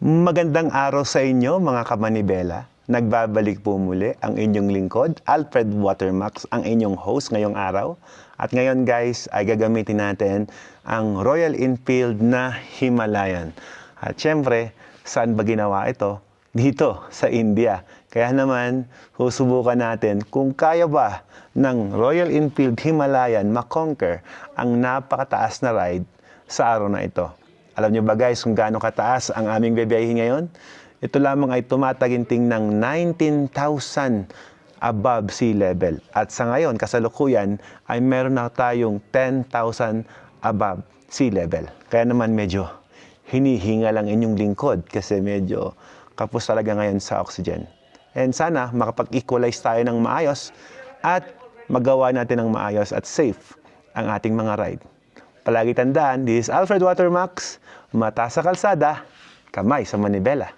Magandang araw sa inyo mga kamanibela. Nagbabalik po muli ang inyong lingkod, Alfred Watermax, ang inyong host ngayong araw. At ngayon guys ay gagamitin natin ang Royal Enfield na Himalayan. At syempre, saan ba ginawa ito? Dito sa India. Kaya naman, susubukan natin kung kaya ba ng Royal Enfield Himalayan makonquer ang napakataas na ride sa araw na ito. Alam niyo ba guys kung gaano kataas ang aming bibiyahin ngayon? Ito lamang ay tumataginting ng 19,000 above sea level. At sa ngayon, kasalukuyan, ay meron na tayong 10,000 above sea level. Kaya naman medyo hinihinga lang inyong lingkod kasi medyo kapos talaga ngayon sa oxygen. And sana makapag-equalize tayo ng maayos at magawa natin ng maayos at safe ang ating mga ride. Palagi tandaan, this is Alfred Watermax, mata sa kalsada, kamay sa manibela.